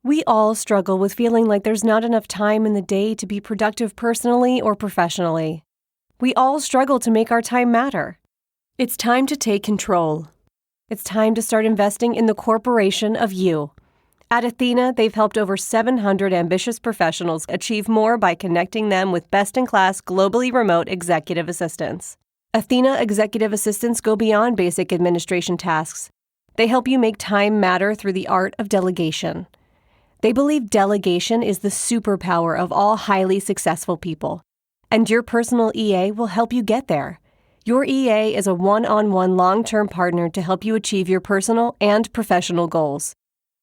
We all struggle with feeling like there's not enough time in the day to be productive personally or professionally. We all struggle to make our time matter. It's time to take control. It's time to start investing in the corporation of you. At Athena, they've helped over 700 ambitious professionals achieve more by connecting them with best-in-class, globally remote executive assistants. Athena executive assistants go beyond basic administration tasks. They help you make time matter through the art of delegation. They believe delegation is the superpower of all highly successful people, and your personal EA will help you get there. Your EA is a one-on-one long-term partner to help you achieve your personal and professional goals.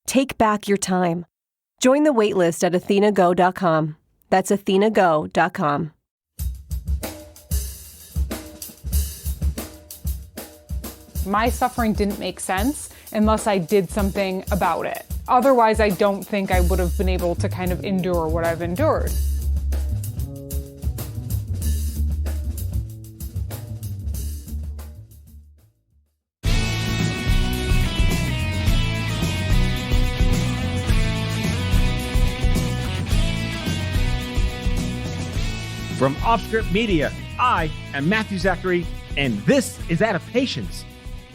Take back your time. Join the waitlist at athenago.com. That's athenago.com. My suffering didn't make sense unless I did something about it. Otherwise, I don't think I would have been able to kind of endure what I've endured. From Offscript Media, I am Matthew Zachary, and this is Out of Patience.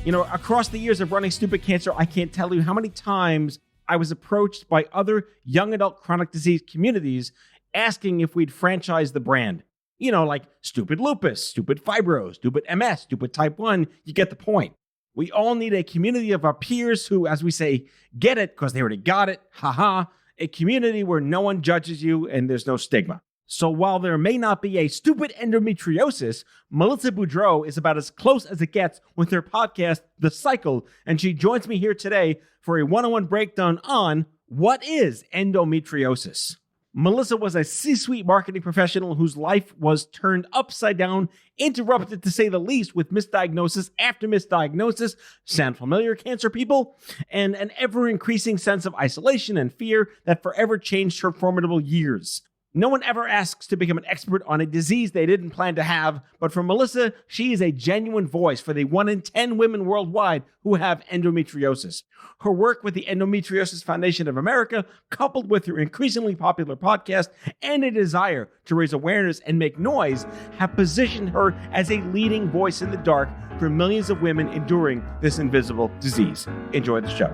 You know, across the years of running Stupid Cancer, I can't tell you how many times I was approached by other young adult chronic disease communities asking if we'd franchise the brand. You know, like Stupid Lupus, Stupid Fibro, Stupid MS, Stupid Type 1, you get the point. We all need a community of our peers who, as we say, get it because they already got it, haha, a community where no one judges you and there's no stigma. So while there may not be a stupid endometriosis, Melissa Boudreau is about as close as it gets with her podcast, The Cycle, and she joins me here today for a one-on-one breakdown on what is endometriosis. Melissa was a C-suite marketing professional whose life was turned upside down, interrupted to say the least, with misdiagnosis after misdiagnosis, sound familiar, cancer people, and an ever-increasing sense of isolation and fear that forever changed her formidable years. No one ever asks to become an expert on a disease they didn't plan to have, but for Melissa, she is a genuine voice for the 1 in 10 women worldwide who have endometriosis. Her work with the Endometriosis Foundation of America, coupled with her increasingly popular podcast and a desire to raise awareness and make noise, have positioned her as a leading voice in the dark for millions of women enduring this invisible disease. Enjoy the show.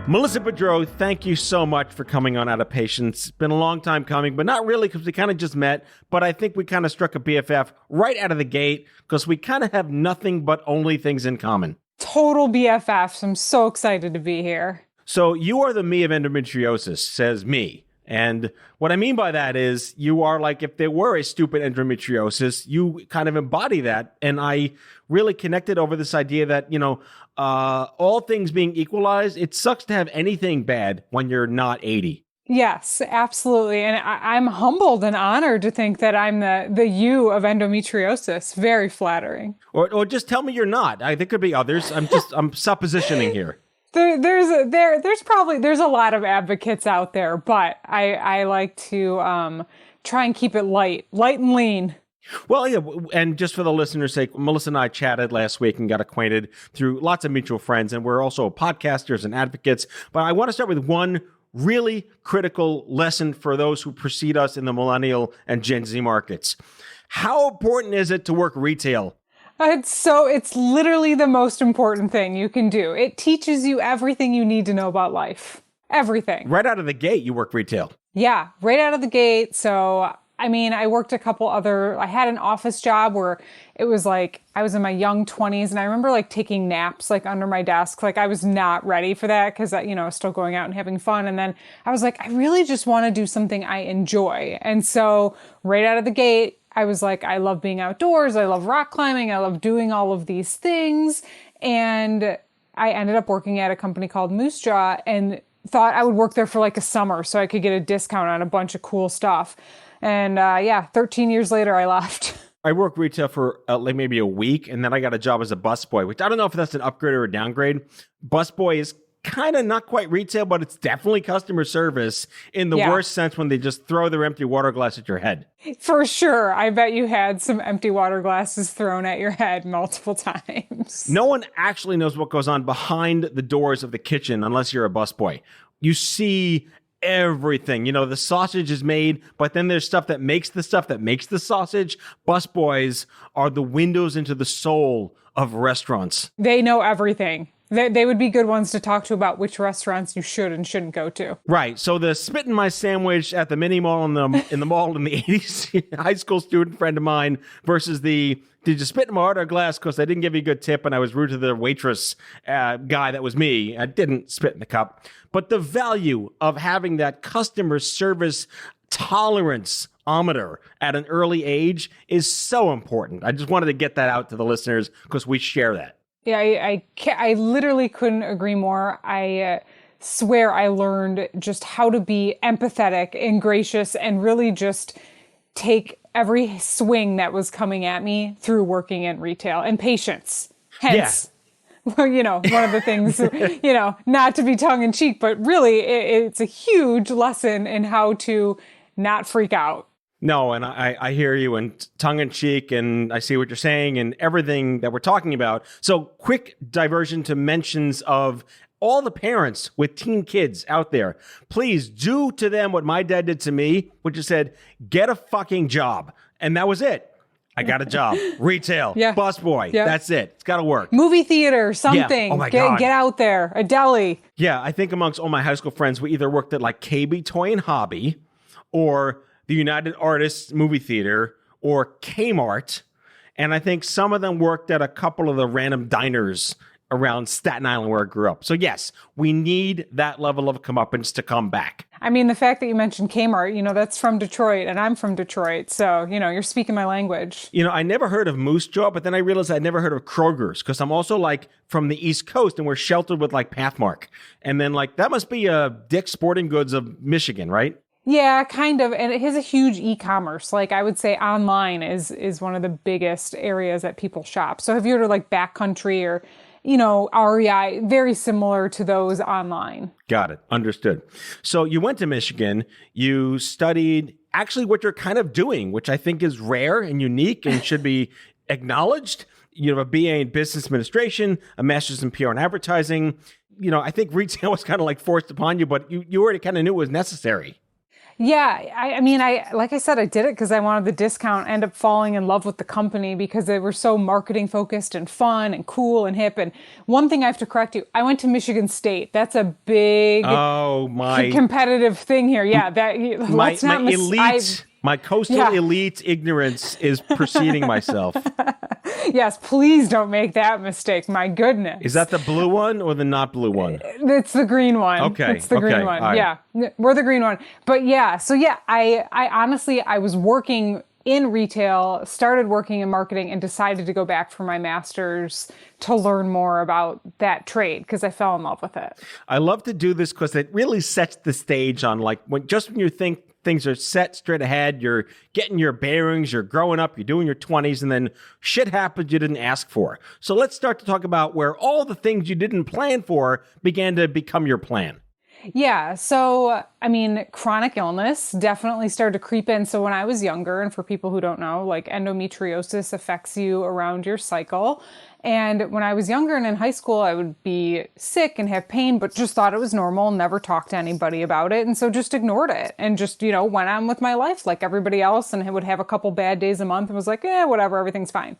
Melissa Boudreau, thank you so much for coming on Out of Patience. It's been a long time coming, but not really because we kind of just met. But I think we kind of struck a BFF right out of the gate because we kind of have nothing but only things in common. Total BFFs. I'm so excited to be here. So you are the me of endometriosis, says me. And what I mean by that is you are like, if there were a stupid endometriosis, you kind of embody that. And I really connected over this idea that, you know, all things being equalized, it sucks to have anything bad when you're not 80. Yes, absolutely. And I'm humbled and honored to think that I'm the you of endometriosis. Very flattering. Or just tell me you're not. There could be others. I'm suppositioning here. There's a lot of advocates out there, but I like to try and keep it light and lean. Well, yeah, and just for the listeners' sake, Melissa and I chatted last week and got acquainted through lots of mutual friends, and we're also podcasters and advocates. But I want to start with one really critical lesson for those who precede us in the millennial and Gen Z markets. How important is it to work retail? It's literally the most important thing you can do. It teaches you everything you need to know about life. Everything. Right out of the gate, you work retail. Yeah, right out of the gate. So, I mean, I worked I had an office job where it was like, I was in my young 20s and I remember like taking naps like under my desk. Like I was not ready for that because, you know, I was still going out and having fun. And then I was like, I really just want to do something I enjoy. And so right out of the gate, I was like, I love being outdoors. I love rock climbing. I love doing all of these things. And I ended up working at a company called Moose Jaw and thought I would work there for like a summer so I could get a discount on a bunch of cool stuff. And 13 years later, I left. I worked retail for like maybe a week, and then I got a job as a busboy, which I don't know if that's an upgrade or a downgrade. Busboy is kind of not quite retail, but it's definitely customer service in the worst sense when they just throw their empty water glass at your head. For sure. I bet you had some empty water glasses thrown at your head multiple times. No one actually knows what goes on behind the doors of the kitchen unless you're a busboy. You see everything. The sausage is made, but then there's stuff that makes the sausage. Busboys are the windows into the soul of restaurants. They know everything. They would be good ones to talk to about which restaurants you should and shouldn't go to. Right. So the spit in my sandwich at the mini mall in the mall in the 80s, high school student friend of mine versus did you spit in my water glass because I didn't give you a good tip and I was rude to the waitress guy that was me. I didn't spit in the cup. But the value of having that customer service tolerance-ometer at an early age is so important. I just wanted to get that out to the listeners because we share that. Yeah, I literally couldn't agree more. I swear I learned just how to be empathetic and gracious and really just take every swing that was coming at me through working in retail and patience. Hence, one of the things, not to be tongue in cheek, but really it's a huge lesson in how to not freak out. No, and I hear you, and tongue-in-cheek, and I see what you're saying, and everything that we're talking about. So quick diversion to mentions of all the parents with teen kids out there. Please do to them what my dad did to me, which is said, get a fucking job. And that was it. I got a job. Retail. Busboy. That's it. It's got to work. Movie theater, something. Yeah. Oh my God. Get out there. A deli. Yeah, I think amongst all my high school friends, we either worked at like KB Toy and Hobby or the United Artists Movie Theater, or Kmart. And I think some of them worked at a couple of the random diners around Staten Island where I grew up. So yes, we need that level of comeuppance to come back. I mean, the fact that you mentioned Kmart, that's from Detroit, and I'm from Detroit. So, you're speaking my language. I never heard of Moose Jaw, but then I realized I'd never heard of Kroger's because I'm also like from the East Coast and we're sheltered with like Pathmark. And then like that must be Dick's Sporting Goods of Michigan, right? Yeah, kind of. And it has a huge e-commerce. Like I would say online is one of the biggest areas that people shop. So if you're to like Backcountry or, REI, very similar to those online. Got it. Understood. So you went to Michigan, you studied actually what you're kind of doing, which I think is rare and unique and should be acknowledged. You have a BA in business administration, a master's in PR and advertising. I think retail was kind of like forced upon you, but you already kind of knew it was necessary. Yeah, I mean, like I said, I did it because I wanted the discount, end up falling in love with the company because they were so marketing focused and fun and cool and hip. And one thing I have to correct you, I went to Michigan State. That's a big competitive thing here. Yeah, my coastal elite ignorance is preceding myself. Yes, please don't make that mistake. My goodness. Is that the blue one or the not blue one? It's the green one. Okay. It's the green one. Right. Yeah, we're the green one. But yeah, so yeah, I honestly, I was working in retail, started working in marketing, and decided to go back for my master's to learn more about that trade because I fell in love with it. I love to do this because it really sets the stage on like when you think things are set straight ahead, you're getting your bearings, you're growing up, you're doing your 20s, and then shit happens you didn't ask for. So let's start to talk about where all the things you didn't plan for began to become your plan. Yeah. So, I mean, chronic illness definitely started to creep in. So when I was younger, and for people who don't know, like endometriosis affects you around your cycle. And when I was younger and in high school, I would be sick and have pain, but just thought it was normal, never talked to anybody about it. And so just ignored it and just, went on with my life like everybody else and would have a couple bad days a month and was like, whatever, everything's fine.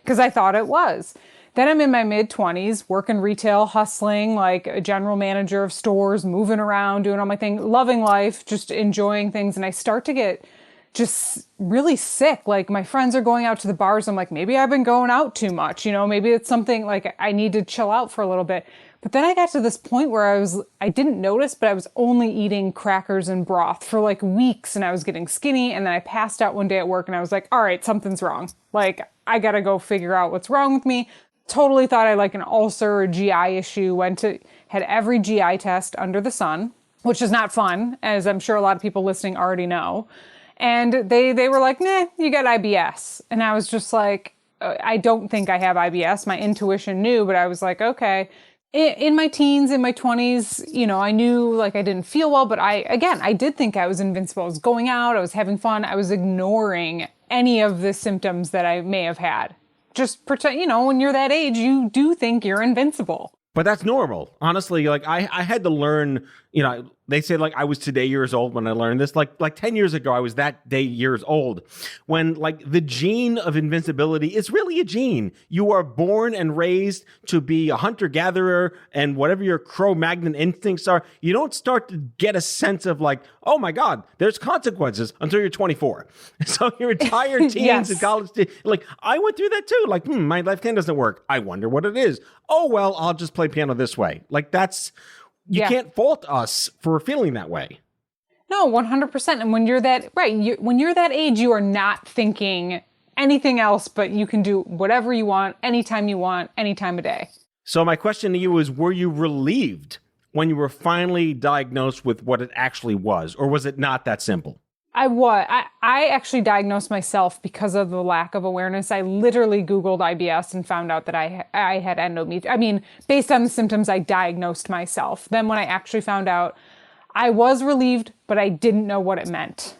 Because I thought it was. Then I'm in my mid-20s, working retail, hustling, like a general manager of stores, moving around, doing all my thing, loving life, just enjoying things. And I start to get just really sick. Like my friends are going out to the bars. I'm like, maybe I've been going out too much. Maybe it's something like I need to chill out for a little bit. But then I got to this point where I didn't notice, but I was only eating crackers and broth for like weeks and I was getting skinny. And then I passed out one day at work and I was like, all right, something's wrong. Like I got to go figure out what's wrong with me. Totally thought I like an ulcer or GI issue, had every GI test under the sun, which is not fun, as I'm sure a lot of people listening already know. And they were like, nah, you got IBS. And I was just like, I don't think I have IBS. My intuition knew, but I was like, okay. In my teens, in my 20s, I knew like I didn't feel well, but I did think I was invincible. I was going out, I was having fun, I was ignoring any of the symptoms that I may have had. Just pretend, when you're that age, you do think you're invincible. But that's normal. Honestly, like I had to learn, they say like I was today years old when I learned this. Like 10 years ago, I was that day years old when like the gene of invincibility is really a gene. You are born and raised to be a hunter-gatherer, and whatever your Cro-Magnon instincts are, you don't start to get a sense of like, oh my God, there's consequences until you're 24. So your entire teens Yes. and college, like I went through that too. Like, my left hand doesn't work. I wonder what it is. Oh, well, I'll just play piano this way. Like you can't fault us for feeling that way. No, 100%. And when you're that, when you're that age, you are not thinking anything else, but you can do whatever you want, anytime you want, any time of day. So my question to you is, were you relieved when you were finally diagnosed with what it actually was, or was it not that simple? I actually diagnosed myself because of the lack of awareness. I literally Googled IBS and found out that I had endometriosis. I mean, based on the symptoms, I diagnosed myself. Then when I actually found out, I was relieved, but I didn't know what it meant.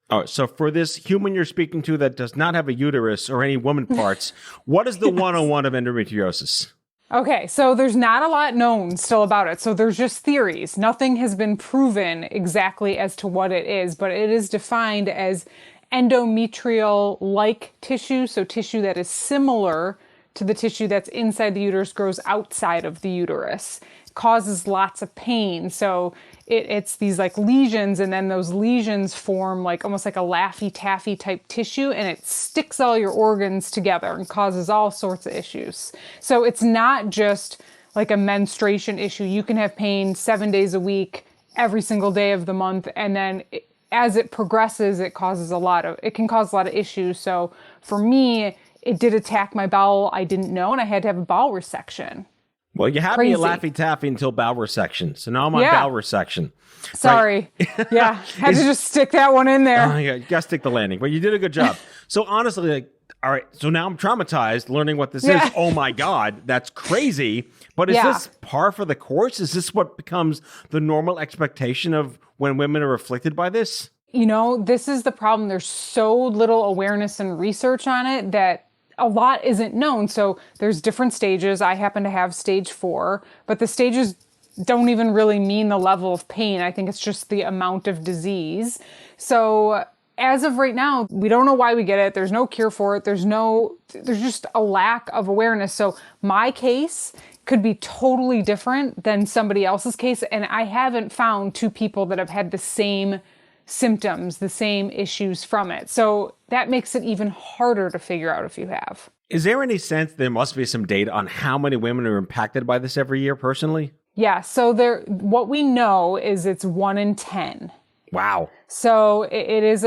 Oh, so for this human you're speaking to that does not have a uterus or any woman parts, what is the 101 of endometriosis? Okay, so there's not a lot known still about it. So there's just theories. Nothing has been proven exactly as to what it is, but it is defined as endometrial-like tissue, so tissue that is similar to the tissue that's inside the uterus grows outside of the uterus. It causes lots of pain. So it's these like lesions, and then those lesions form like almost like a Laffy Taffy type tissue, and it sticks all your organs together and causes all sorts of issues. So it's not just like a menstruation issue. You can have pain 7 days a week, every single day of the month, and then as it progresses, it can cause a lot of issues. So for me, it did attack my bowel. I didn't know, and I had to have a bowel resection. Well, you had me at Laffy Taffy until bowel resection. So now I'm on bowel resection. Sorry. Right. Yeah. Had to just stick that one in there. Yeah, you got to stick the landing. But you did a good job. So honestly, like, all right, so now I'm traumatized learning what this is. Oh my God, that's crazy. But is this par for the course? Is this what becomes the normal expectation of when women are afflicted by this? This is the problem. There's so little awareness and research on it that a lot isn't known. So there's different stages. I happen to have stage 4, but the stages don't even really mean the level of pain. I think it's just the amount of disease. So as of right now, we don't know why we get it. There's no cure for it. There's just a lack of awareness. So my case could be totally different than somebody else's case. And I haven't found 2 people that have had the same symptoms, the same issues from it. So that makes it even harder to figure out if you have. Is there any sense there must be some data on how many women are impacted by this every year personally? Yeah, so what we know is it's 1 in 10. Wow. So it is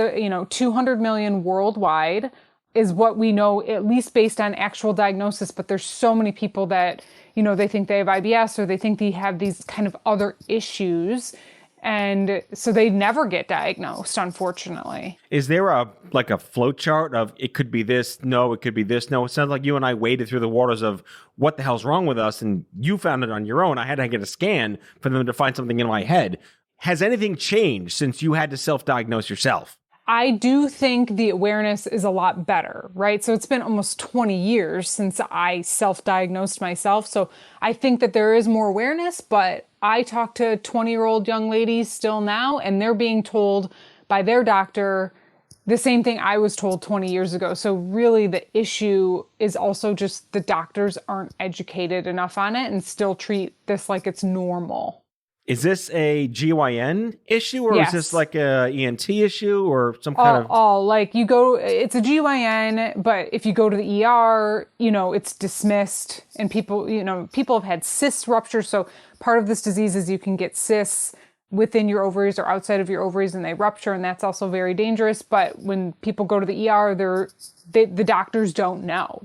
200 million worldwide is what we know, at least based on actual diagnosis. But there's so many people that, they think they have IBS or they think they have these kind of other issues. And so they never get diagnosed, unfortunately. Is there a flow chart of it could be this, no, it could be this, no? It sounds like you and I waded through the waters of what the hell's wrong with us, and you found it on your own. I had to get a scan for them to find something in my head. Has anything changed since you had to self-diagnose yourself? I do think the awareness is a lot better, right? So it's been almost 20 years since I self-diagnosed myself. So I think that there is more awareness, but I talk to 20-year-old young ladies still now, and they're being told by their doctor the same thing I was told 20 years ago. So really the issue is also just the doctors aren't educated enough on it and still treat this like it's normal. Is this a GYN issue, or Yes. is this like a ENT issue or some kind of... It's a GYN, but if you go to the ER, it's dismissed, and people have had cyst ruptures. So part of this disease is you can get cysts within your ovaries or outside of your ovaries, and they rupture, and that's also very dangerous. But when people go to the ER, the doctors don't know.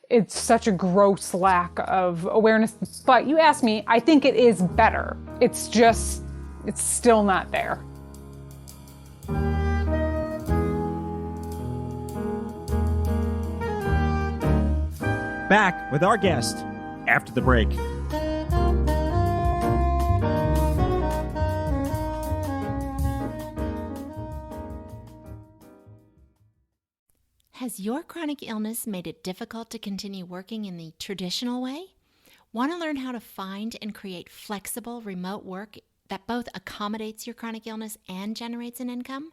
It's such a gross lack of awareness. But you asked me, I think it is better. It's still not there. Back with our guest after the break. Has your chronic illness made it difficult to continue working in the traditional way? Want to learn how to find and create flexible remote work that both accommodates your chronic illness and generates an income?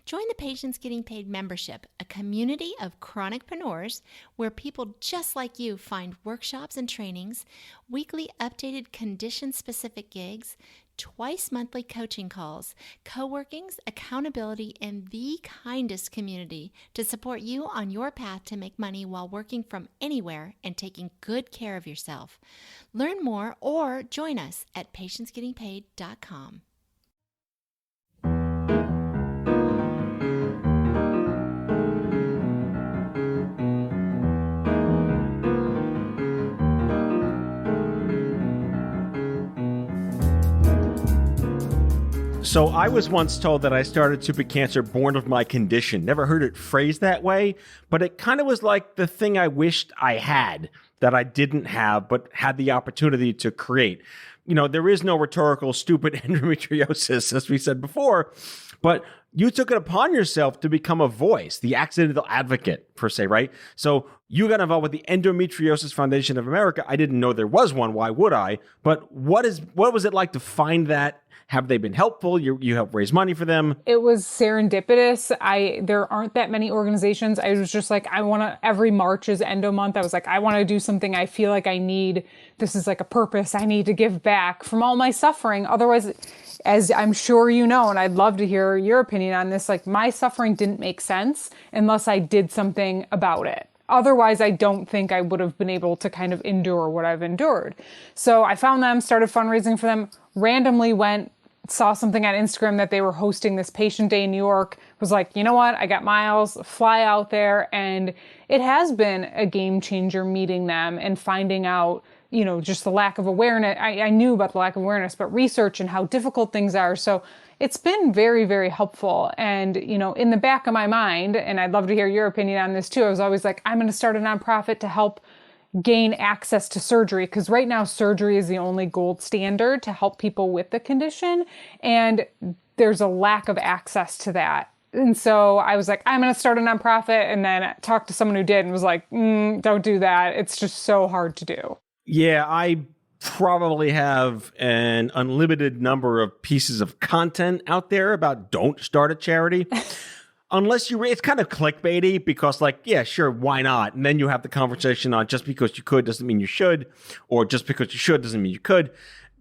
Join the Patients Getting Paid membership, a community of chronicpreneurs where people just like you find workshops and trainings, weekly updated condition-specific gigs, twice monthly coaching calls, co-workings, accountability, and the kindest community to support you on your path to make money while working from anywhere and taking good care of yourself. Learn more or join us at patientsgettingpaid.com. So I was once told that I started stupid cancer born with my condition. Never heard it phrased that way, but it kind of was like the thing I wished I had that I didn't have, but had the opportunity to create. You know, there is no rhetorical stupid endometriosis, as we said before, but you took it upon yourself to become a voice, the accidental advocate, per se, right? So you got involved with the Endometriosis Foundation of America. I didn't know there was one. Why would I? But what was it like to find that? Have they been helpful? You helped raise money for them? It was serendipitous. There aren't that many organizations. I was just like, every March is Endo Month. I was like, I want to do something I feel like I need. This is like a purpose. I need to give back from all my suffering. Otherwise, as I'm sure you know, and I'd love to hear your opinion on this, like my suffering didn't make sense unless I did something about it. Otherwise, I don't think I would have been able to kind of endure what I've endured. So I found them, started fundraising for them, randomly saw something on Instagram that they were hosting this patient day in New York, was like, you know what, I got miles, fly out there. And it has been a game changer meeting them and finding out, you know, just the lack of awareness. I knew about the lack of awareness, but research and how difficult things are. So it's been very, very helpful. And, you know, in the back of my mind, and I'd love to hear your opinion on this too, I was always like, I'm going to start a nonprofit to help gain access to surgery, because right now surgery is the only gold standard to help people with the condition, and there's a lack of access to that. And so I was like, I'm going to start a nonprofit, and then talked to someone who did and was like, don't do that. It's just so hard to do. Yeah, I probably have an unlimited number of pieces of content out there about don't start a charity. Unless it's kind of clickbaity because like, yeah, sure, why not? And then you have the conversation on just because you could doesn't mean you should, or just because you should doesn't mean you could.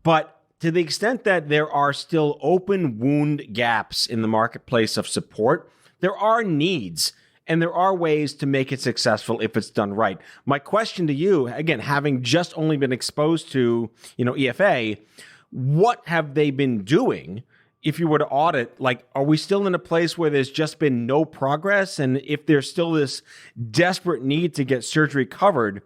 But to the extent that there are still open wound gaps in the marketplace of support, there are needs and there are ways to make it successful if it's done right. My question to you, again, having just only been exposed to, EFA, what have they been doing? If you were to audit, like, are we still in a place where there's just been no progress? And if there's still this desperate need to get surgery covered,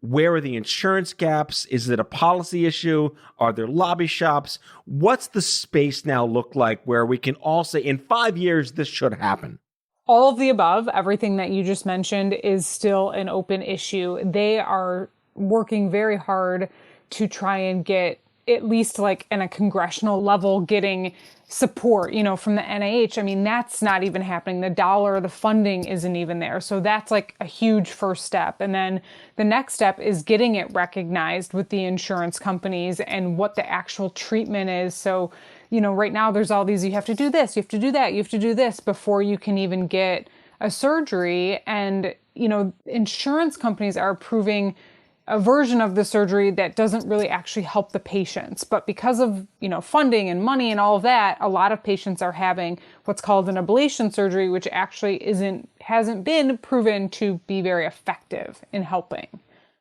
where are the insurance gaps? Is it a policy issue? Are there lobby shops? What's the space now look like where we can all say in 5 years, this should happen? All of the above, everything that you just mentioned is still an open issue. They are working very hard to try and get at least like in a congressional level, getting support, from the NIH. I mean, that's not even happening. The funding isn't even there. So that's like a huge first step. And then the next step is getting it recognized with the insurance companies and what the actual treatment is. So, right now there's all these, you have to do this, you have to do that, you have to do this before you can even get a surgery. And, insurance companies are approving a version of the surgery that doesn't really actually help the patients. But because of, funding and money and all of that, a lot of patients are having what's called an ablation surgery, which actually hasn't been proven to be very effective in helping.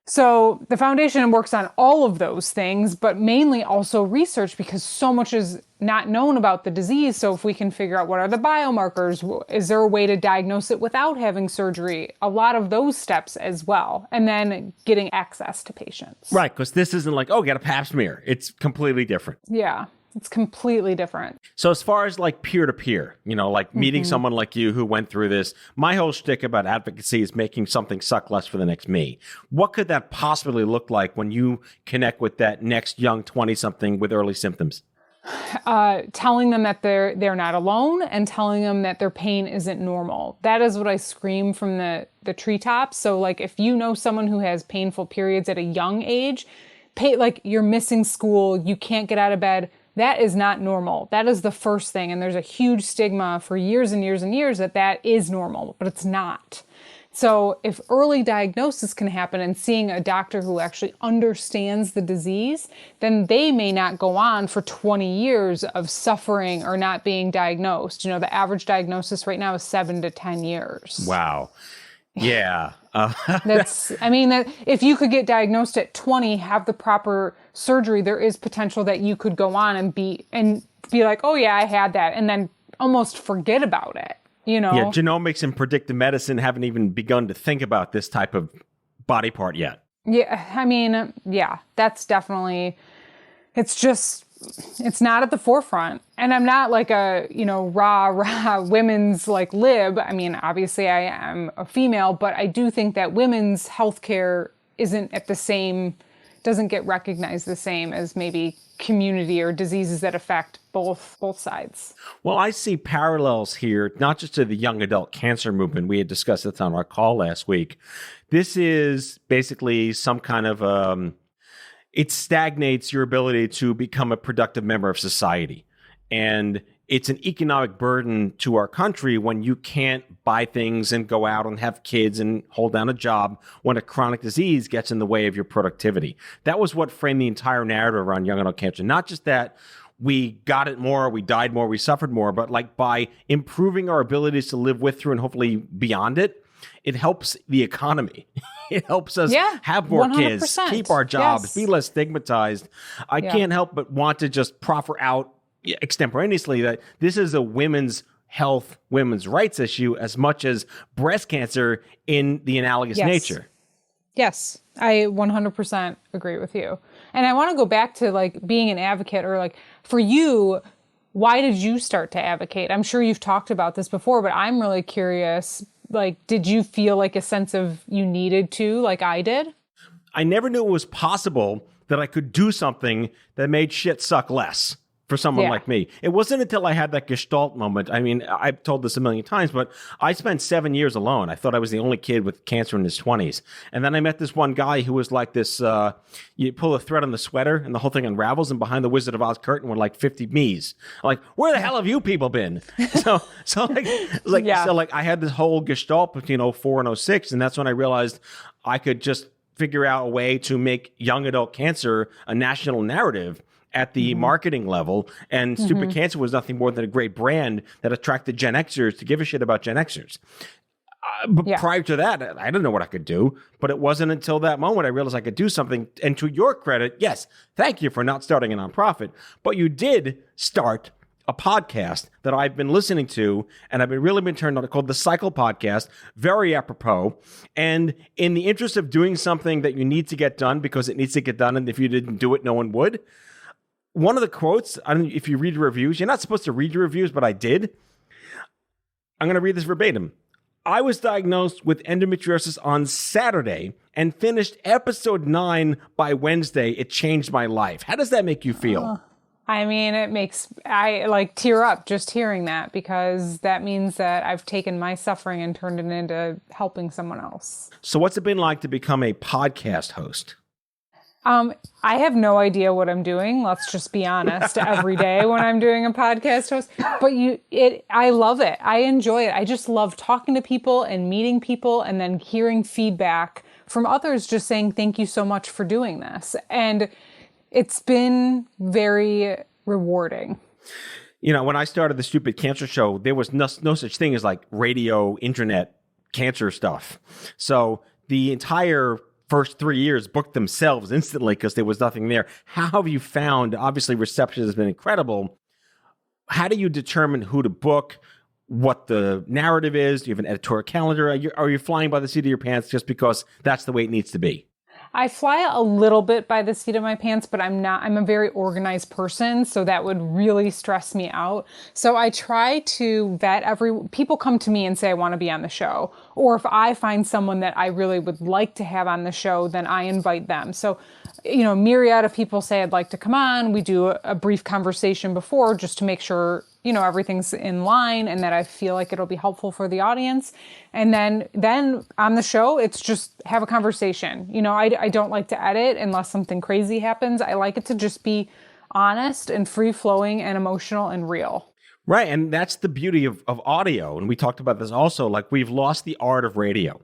So the foundation works on all of those things, but mainly also research, because so much is not known about the disease. So if we can figure out what are the biomarkers, is there a way to diagnose it without having surgery? A lot of those steps as well. And then getting access to patients. Right, because this isn't like, get a pap smear. It's completely different. Yeah. It's completely different. So as far as like peer-to-peer, like meeting someone like you who went through this, my whole shtick about advocacy is making something suck less for the next me. What could that possibly look like when you connect with that next young 20-something with early symptoms? telling them that they're not alone and telling them that their pain isn't normal. That is what I scream from the treetops. So like if you know someone who has painful periods at a young age, like you're missing school, you can't get out of bed, that is not normal. That is the first thing. And there's a huge stigma for years and years and years that is normal, but it's not. So if early diagnosis can happen and seeing a doctor who actually understands the disease, then they may not go on for 20 years of suffering or not being diagnosed. You know, the average diagnosis right now is 7 to 10 years. Wow. Yeah. That if you could get diagnosed at 20, have the proper surgery, there is potential that you could go on and be like, oh yeah, I had that, and then almost forget about it. You know? Yeah, genomics and predictive medicine haven't even begun to think about this type of body part yet. Yeah, I mean, yeah, that's definitely, it's not at the forefront. And I'm not like a, rah women's like lib. I mean, obviously I am a female, but I do think that women's healthcare doesn't get recognized the same as maybe community or diseases that affect both sides. Well, I see parallels here, not just to the young adult cancer movement. We had discussed this on our call last week. This is basically some kind of, it stagnates your ability to become a productive member of society. And it's an economic burden to our country when you can't buy things and go out and have kids and hold down a job when a chronic disease gets in the way of your productivity. That was what framed the entire narrative around young adult cancer. Not just that we got it more, we died more, we suffered more, but like by improving our abilities to live with, through, and hopefully beyond it, it helps the economy. It helps us have more 100%. Kids, keep our jobs, be less stigmatized. I can't help but want to just proffer out extemporaneously that this is a women's health, women's rights issue as much as breast cancer in the analogous nature. Yes, I 100% agree with you. And I want to go back to like being an advocate, or like for you, why did you start to advocate? I'm sure you've talked about this before, but I'm really curious. Like, did you feel like a sense of you needed to, like I did? I never knew it was possible that I could do something that made shit suck less for someone like me. It wasn't until I had that Gestalt moment. I mean, I've told this a million times, but I spent 7 years alone. I thought I was the only kid with cancer in his 20s. And then I met this one guy who was like this, you pull a thread on the sweater and the whole thing unravels, and behind the Wizard of Oz curtain were like 50 me's. I'm like, where the hell have you people been? So I had this whole Gestalt between 04 and 06, and that's when I realized I could just figure out a way to make young adult cancer a national narrative at the marketing level. And Stupid Cancer was nothing more than a great brand that attracted Gen Xers to give a shit about Gen Xers. But prior to that, I didn't know what I could do. But it wasn't until that moment I realized I could do something. And to your credit, yes, thank you for not starting a nonprofit. But you did start a podcast that I've been listening to, and I've really been turned on, called the Cycle Podcast, very apropos. And in the interest of doing something that you need to get done because it needs to get done, and if you didn't do it, no one would. One of the quotes, I don't know if you read the reviews, you're not supposed to read your reviews, but I did. I'm going to read this verbatim. I was diagnosed with endometriosis on Saturday and finished episode 9 by Wednesday. It changed my life. How does that make you feel? I mean, I like tear up just hearing that, because that means that I've taken my suffering and turned it into helping someone else. So what's it been like to become a podcast host? I have no idea what I'm doing. Let's just be honest. Every day when I'm doing a podcast host, but I love it. I enjoy it. I just love talking to people and meeting people and then hearing feedback from others just saying, thank you so much for doing this. And it's been very rewarding. You know, when I started the Stupid Cancer Show, there was no such thing as like radio, internet, cancer stuff. So the entire first 3 years booked themselves instantly because there was nothing there. How have you found, obviously reception has been incredible. How do you determine who to book, what the narrative is? Do you have an editorial calendar? Are you flying by the seat of your pants just because that's the way it needs to be? I fly a little bit by the seat of my pants, but I'm a very organized person, so that would really stress me out. So I try to vet people come to me and say, I want to be on the show. Or if I find someone that I really would like to have on the show, then I invite them. So, myriad of people say, I'd like to come on. We do a brief conversation before just to make sure, everything's in line and that I feel like it'll be helpful for the audience. And then on the show, it's just have a conversation. I don't like to edit unless something crazy happens. I like it to just be honest and free flowing and emotional and real. Right. And that's the beauty of audio. And we talked about this also, like we've lost the art of radio.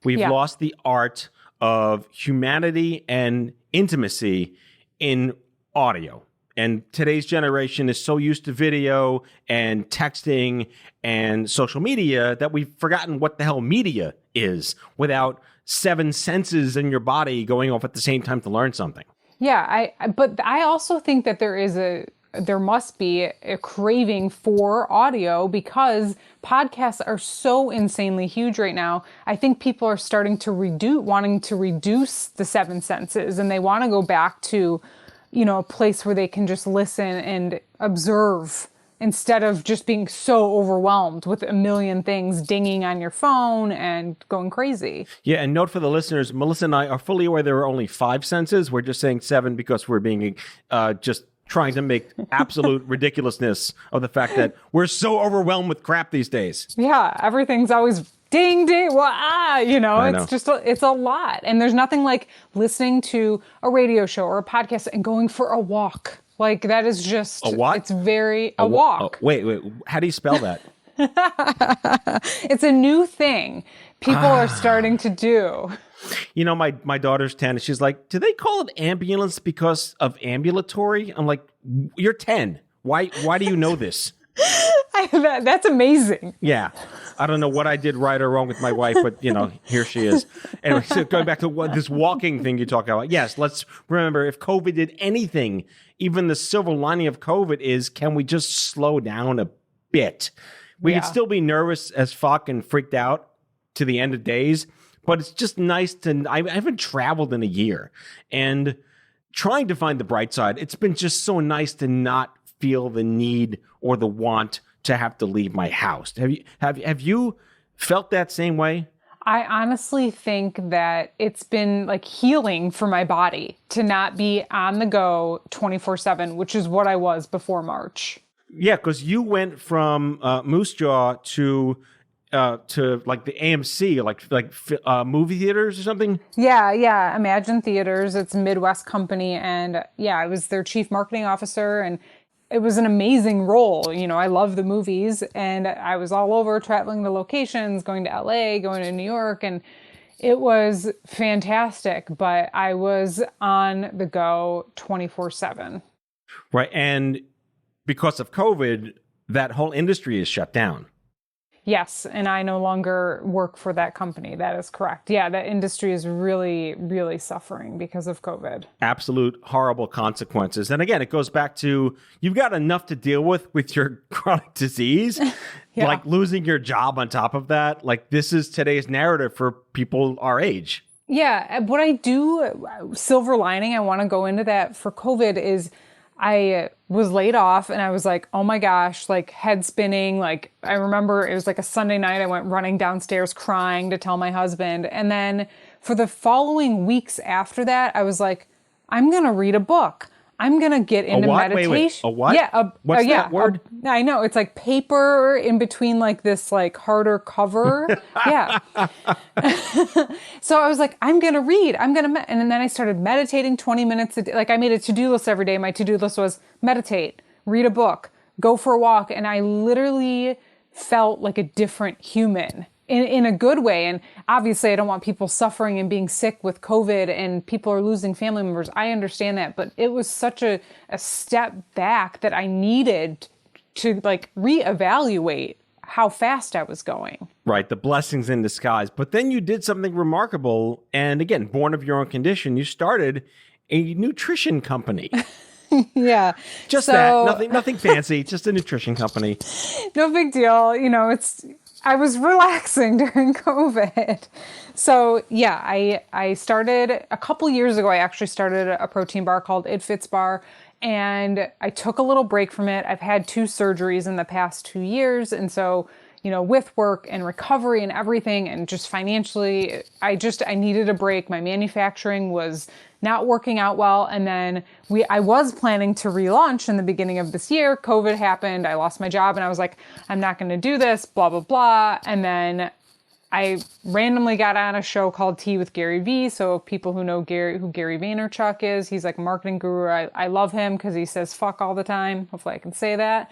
We've lost the art of humanity and intimacy in audio. And today's generation is so used to video and texting and social media that we've forgotten what the hell media is without 7 senses in your body going off at the same time to learn something. Yeah, but I also think that there must be a craving for audio because podcasts are so insanely huge right now. I think people are starting to wanting to reduce the 7 senses, and they want to go back to a place where they can just listen and observe instead of just being so overwhelmed with a million things dinging on your phone and going crazy. Yeah, and note for the listeners, Melissa and I are fully aware there are only 5 senses. We're just saying 7 because we're being just trying to make absolute ridiculousness of the fact that we're so overwhelmed with crap these days. Yeah, everything's always ding, ding, it's a lot. And there's nothing like listening to a radio show or a podcast and going for a walk. Like that is just, a what? It's a walk. Wait, how do you spell that? It's a new thing people are starting to do. My daughter's 10 and she's like, do they call it ambulance because of ambulatory? I'm like, you're 10. Why do you know this? That's amazing. Yeah. I don't know what I did right or wrong with my wife, but, here she is. Anyway, so going back to this walking thing you talk about. Yes, let's remember if COVID did anything, even the silver lining of COVID is, can we just slow down a bit? We could still be nervous as fuck and freaked out to the end of days, but it's just nice I haven't traveled in a year. And trying to find the bright side, it's been just so nice to not feel the need or the want to have to leave my house. Have you felt that same way? I honestly think that it's been like healing for my body to not be on the go 24/7, which is what I was before March. Yeah, because you went from Moose Jaw to like the AMC, like movie theaters or something? Yeah. Imagine Theaters. It's a Midwest company. And I was their chief marketing officer. And it was an amazing role. I love the movies. And I was all over traveling to locations, going to LA, going to New York. And it was fantastic. But I was on the go 24/7. Right. And because of COVID, that whole industry is shut down. Yes, and I no longer work for that company. That is correct. Yeah, that industry is really, really suffering because of COVID. Absolute horrible consequences. And again, it goes back to you've got enough to deal with your chronic disease, like losing your job on top of that. Like this is today's narrative for people our age. Yeah, what I do, silver lining, I want to go into that for COVID is I was laid off and I was like, oh my gosh, like head spinning. Like I remember it was like a Sunday night. I went running downstairs crying to tell my husband. And then for the following weeks after that, I was like, I'm going to read a book. I'm going to get into meditation. Wait. A what? Yeah. What's that word? I know. It's like paper in between like this like harder cover. Yeah. So I was like, I'm going to read. And then I started meditating 20 minutes a day. Like I made a to-do list every day. My to-do list was meditate, read a book, go for a walk. And I literally felt like a different human. In a good way. And obviously I don't want people suffering and being sick with COVID and people are losing family members. I understand that, but it was such a step back that I needed to like reevaluate how fast I was going. Right. The blessings in disguise. But then you did something remarkable. And again, born of your own condition, you started a nutrition company. Yeah. Just that. Nothing fancy. Just a nutrition company. No big deal. I was relaxing during COVID. So yeah, I started a couple years ago. I actually started a protein bar called It Fits Bar, and I took a little break from it. I've had 2 surgeries in the past 2 years, and so with work and recovery and everything, and just financially, I needed a break. My manufacturing was not working out well, and then I was planning to relaunch in the beginning of this year. COVID happened. I lost my job, and I was like, I'm not going to do this. Blah blah blah. And then I randomly got on a show called Tea with Gary Vee. So people who know who Gary Vaynerchuk is, he's like a marketing guru. I love him because he says fuck all the time. Hopefully I can say that.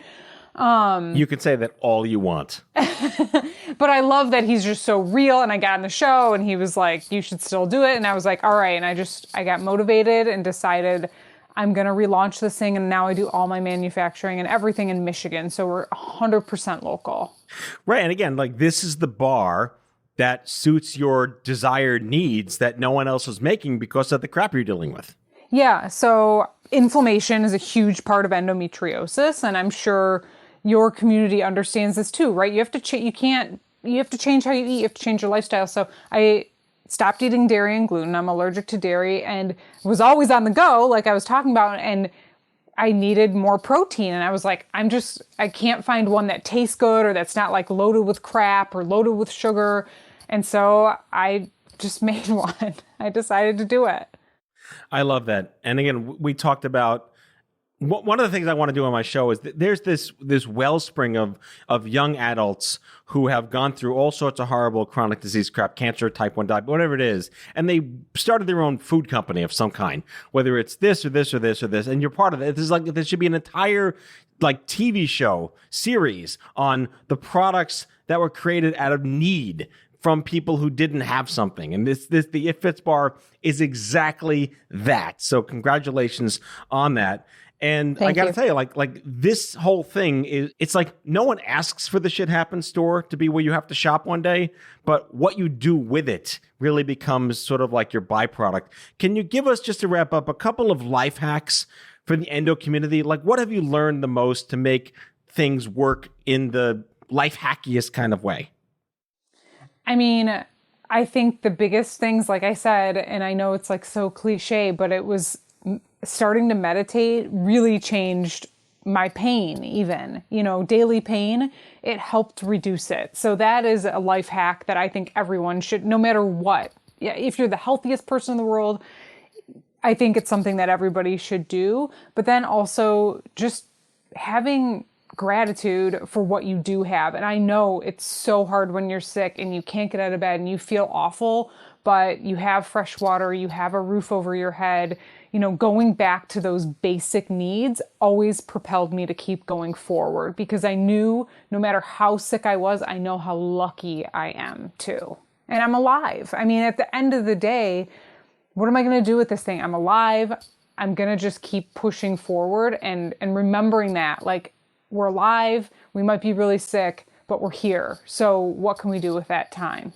You can say that all you want. But I love that he's just so real. And I got on the show and he was like, you should still do it. And I was like, all right. And I got motivated and decided I'm going to relaunch this thing. And now I do all my manufacturing and everything in Michigan. So we're 100% local. Right. And again, like this is the bar that suits your desired needs that no one else is making because of the crap you're dealing with. Yeah. So inflammation is a huge part of endometriosis. And I'm sure your community understands this too, right? You have to you have to change how you eat. You have to change your lifestyle. So I stopped eating dairy and gluten. I'm allergic to dairy and was always on the go, like I was talking about. And I needed more protein. And I was like, I can't find one that tastes good or that's not like loaded with crap or loaded with sugar. And so I just made one. I decided to do it. I love that. And again, we talked about one of the things I want to do on my show is that there's this wellspring of young adults who have gone through all sorts of horrible chronic disease crap, cancer, type 1 diabetes, whatever it is. And they started their own food company of some kind, whether it's this or this or this or this. And you're part of it. There should be an entire like TV show series on the products that were created out of need from people who didn't have something. And the It Fits Bar is exactly that. So congratulations on that. And I got to tell you, like this whole thing it's like no one asks for the Shit Happens store to be where you have to shop one day, but what you do with it really becomes sort of like your byproduct. Can you give us, just to wrap up, a couple of life hacks for the endo community? Like what have you learned the most to make things work in the life hackiest kind of way? I mean, I think the biggest things, like I said, and I know it's like so cliche, but it was starting to meditate really changed my pain even. Daily pain, it helped reduce it. So that is a life hack that I think everyone should, no matter what. Yeah, if you're the healthiest person in the world, I think it's something that everybody should do. But then also just having gratitude for what you do have. And I know it's so hard when you're sick and you can't get out of bed and you feel awful, but you have fresh water, you have a roof over your head. Going back to those basic needs always propelled me to keep going forward because I knew no matter how sick I was, I know how lucky I am too. And I'm alive. I mean, at the end of the day, what am I going to do with this thing? I'm alive. I'm going to just keep pushing forward and remembering that, like, we're alive, we might be really sick, but we're here. So what can we do with that time?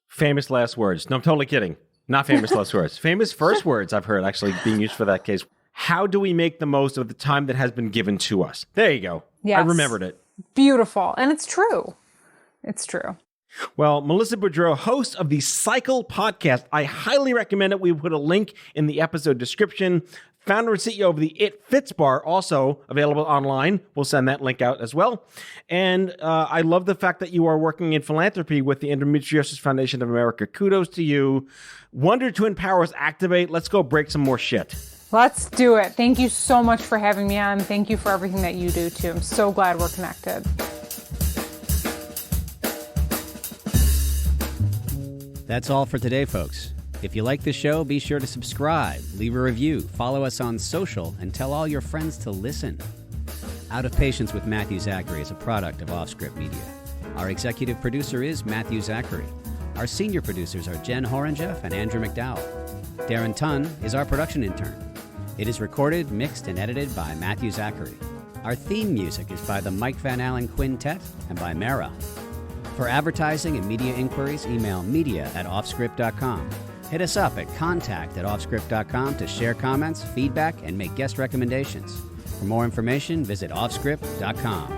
Famous last words. No, I'm totally kidding. Not famous last words. Famous first words I've heard actually being used for that case. How do we make the most of the time that has been given to us? There you go. Yes. I remembered it. Beautiful. And it's true. It's true. Well, Melissa Boudreau, host of the Cycle podcast. I highly recommend it. We put a link in the episode description. Founder and CEO of the It Fits Bar, also available online. We'll send that link out as well. And I love the fact that you are working in philanthropy with the Endometriosis Foundation of America. Kudos to you. Wonder Twin Powers activate. Let's go break some more shit. Let's do it. Thank you so much for having me on. Thank you for everything that you do, too. I'm so glad we're connected. That's all for today, folks. If you like the show, be sure to subscribe, leave a review, follow us on social, and tell all your friends to listen. Out of Patience with Matthew Zachary is a product of Offscript Media. Our executive producer is Matthew Zachary. Our senior producers are Jen Horangeff and Andrew McDowell. Darren Tunn is our production intern. It is recorded, mixed, and edited by Matthew Zachary. Our theme music is by the Mike Van Allen Quintet and by Mara. For advertising and media inquiries, email media@offscript.com. Hit us up at contact@offscript.com to share comments, feedback, and make guest recommendations. For more information, visit offscript.com.